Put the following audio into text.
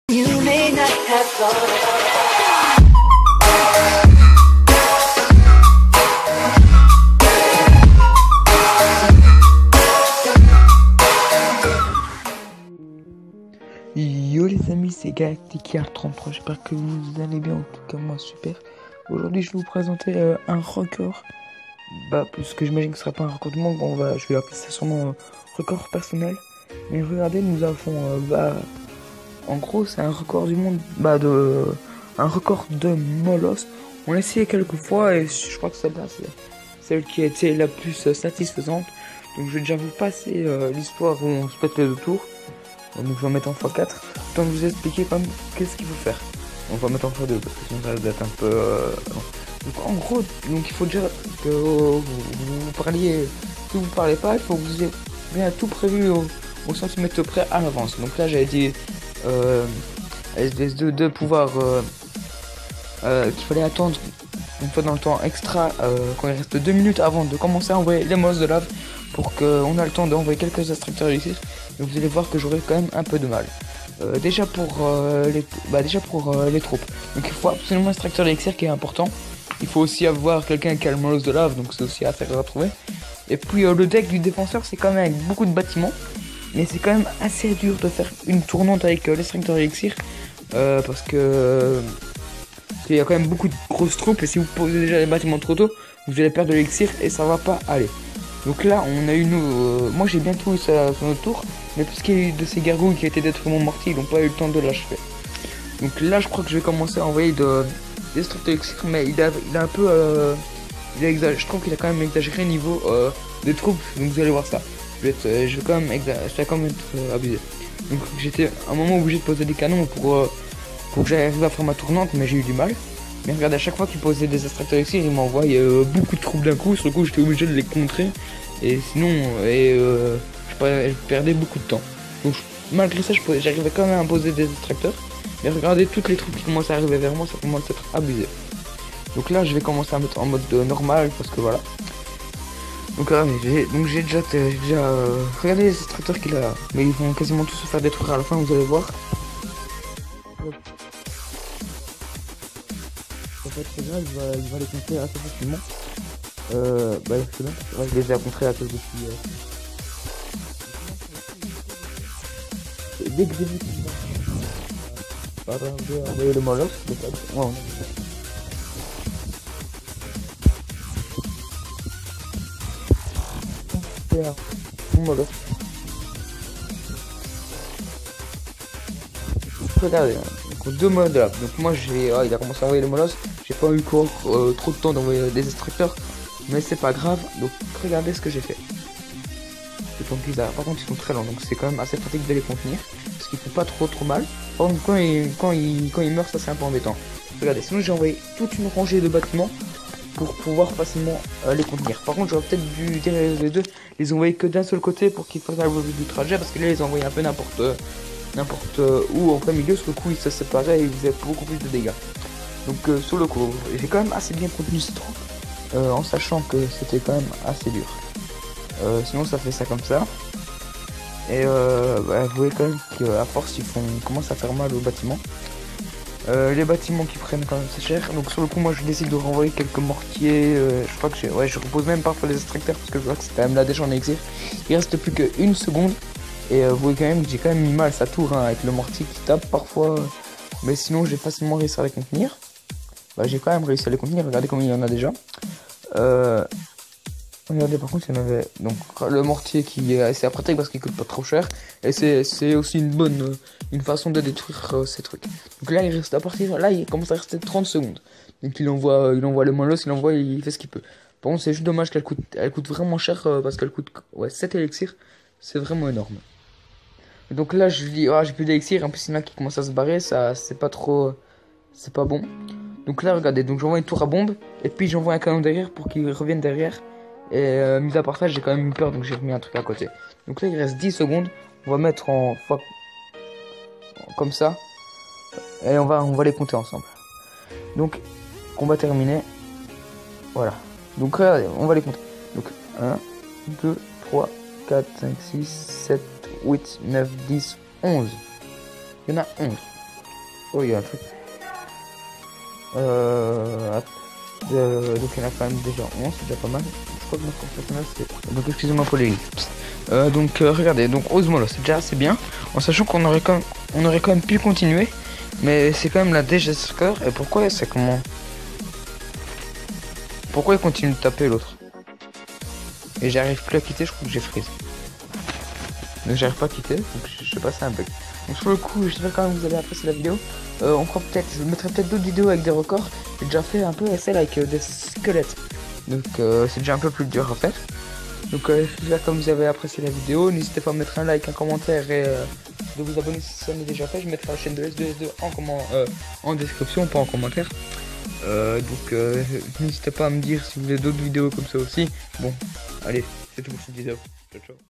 You may not have thought. Yo les amis, c'est Galactica33, j'espère que vous allez bien, en tout cas moi super. Aujourd'hui je vais vous présenter un record, puisque j'imagine que ce sera pas un record du monde, je vais appeler ça sûrement record personnel. Mais regardez, nous avons, en gros c'est un record du monde, un record de Molos. On l'a essayé quelques fois et je crois que celle-là c'est celle qui a été la plus satisfaisante. Donc je vais déjà vous passer l'histoire où on se pète les deux tours. Donc je vais mettre en x4, tant de vous expliquer quand même qu'est-ce qu'il faut faire. On va mettre en x2 parce que sinon ça va être un peu... Donc en gros, il faut déjà que vous parliez, si vous parlez pas, il faut que vous ayez bien tout prévu au centimètre près à l'avance. Donc là j'avais dit de pouvoir qu'il fallait attendre une fois dans le temps extra quand il reste 2 minutes avant de commencer à envoyer les monstres de lave pour qu'on a le temps d'envoyer quelques extracteurs d'élixir. Et vous allez voir que j'aurai quand même un peu de mal. Déjà pour les troupes. Donc il faut absolument un extracteur d'élixir qui est important. Il faut aussi avoir quelqu'un qui a le molosse de lave, donc c'est aussi à faire retrouver. Et puis le deck du défenseur, c'est quand même avec beaucoup de bâtiments. Mais c'est quand même assez dur de faire une tournante avec l'extracteur d'élixir. Parce que il y a quand même beaucoup de grosses troupes. Et si vous posez déjà les bâtiments trop tôt, vous allez perdre de l'élixir et ça va pas aller. Donc là on a eu moi j'ai bien tout eu ça sur notre tour. Mais puisqu'il y a eu de ces gargouilles qui a été détruits mon mortier, ils n'ont pas eu le temps de l'achever. Donc là je crois que je vais commencer à envoyer des extracteurs d'élixir. Mais il a un peu je trouve qu'il a quand même exagéré niveau des troupes. Donc vous allez voir ça. Je vais quand même être abusé. Donc j'étais à un moment obligé de poser des canons pour que j'arrive à faire ma tournante, mais j'ai eu du mal. Mais regardez, à chaque fois qu'il posait des extracteurs d'élixir, il m'envoyait beaucoup de troupes d'un coup. Sur le coup j'étais obligé de les contrer. Et sinon je perdais beaucoup de temps. Donc malgré ça j'arrivais quand même à poser des extracteurs. Mais regardez, toutes les troupes qui commencent à arriver vers moi, ça commence à être abusé. Donc là je vais commencer à mettre en mode normal parce que voilà. Donc là j'ai déjà regardez les extracteurs qu'il a là. Mais ils vont quasiment tous se faire détruire à la fin, vous allez voir. Ça va être très grave, il va les contrer assez facilement. Je les ai contrés à cause de dès que j'ai vu qu'il va envoyer le molosse, mon molosse. Regardez, donc 2 molosses de lave. Donc moi il a commencé à envoyer le molosse. J'ai pas eu trop de temps d'envoyer des extracteurs, mais c'est pas grave. Donc regardez ce que j'ai fait. C'est donc bizarre. Par contre ils sont très lents, donc c'est quand même assez pratique de les contenir parce qu'ils font pas trop mal. Par contre quand ils meurent, ça c'est un peu embêtant. Regardez, sinon j'ai envoyé toute une rangée de bâtiments pour pouvoir facilement les contenir. Par contre j'aurais peut-être dû dire les deux, les envoyer que d'un seul côté pour qu'ils fassent un peu du trajet, parce que là ils envoyaient un peu n'importe où en plein milieu. Sur le coup ils se séparaient et ils faisaient beaucoup plus de dégâts. Donc sur le coup j'ai quand même assez bien contenu ces troupes, en sachant que c'était quand même assez dur. Sinon ça fait ça comme ça. Et vous voyez quand même qu'à force ils commencent à faire mal aux bâtiments. Les bâtiments qui prennent quand même c'est cher. Donc sur le coup moi je décide de renvoyer quelques mortiers. Je crois que je repose même parfois les extracteurs parce que je vois que c'est quand même là déjà en exil. Il reste plus qu'une seconde. Et vous voyez quand même que j'ai quand même mis mal sa tour avec le mortier qui tape parfois. Mais sinon j'ai facilement réussi à les contenir. J'ai quand même réussi à les contenir. Regardez combien il y en a déjà. Regardez, par contre il y en avait donc le mortier qui est assez pratique parce qu'il coûte pas trop cher. Et c'est aussi une façon de détruire ces trucs. Donc là il reste à partir là il commence à rester 30 secondes. Donc il envoie le molosse, il fait ce qu'il peut. Par contre c'est juste dommage qu'elle coûte vraiment cher parce qu'elle coûte 7 élixirs. C'est vraiment énorme. Donc là je dis j'ai plus d'élixir, en plus il y en a qui commencent à se barrer, ça c'est pas bon. Donc là regardez, donc j'envoie une tour à bombe et puis j'envoie un canon derrière pour qu'il revienne derrière. Et mis à part ça j'ai quand même eu peur, donc j'ai remis un truc à côté. Donc là il reste 10 secondes, on va mettre comme ça et on va les compter ensemble. Donc combat terminé. Voilà. Donc on va les compter. Donc 1, 2, 3, 4, 5, 6, 7, 8, 9, 10, 11. Il y en a 11. Oh, il y a un truc. Donc il y en a quand même déjà 11, c'est déjà pas mal. Je crois que mon score personnel c'est... Donc excusez-moi pour les lits. Regardez, donc Osmolo c'est déjà assez bien. En sachant qu'on aurait quand même pu continuer. Mais c'est quand même la DG score. Et pourquoi c'est comment... Pourquoi il continue de taper l'autre? Et j'arrive plus à quitter, je crois que j'ai freeze. Donc j'arrive pas à quitter, donc je sais pas, c'est un bug. Donc sur le coup, j'espère quand même que vous avez apprécié la vidéo. On croit peut-être, je mettrai peut-être d'autres vidéos avec des records. J'ai déjà fait un peu celle avec des squelettes. Donc c'est déjà un peu plus dur à faire. Donc j'espère que vous avez apprécié la vidéo. N'hésitez pas à mettre un like, un commentaire et de vous abonner si ça n'est déjà fait. Je mettrai la chaîne de S2S2 en description, pas en commentaire. N'hésitez pas à me dire si vous voulez d'autres vidéos comme ça aussi. Bon, allez, c'est tout pour cette vidéo. Ciao, ciao.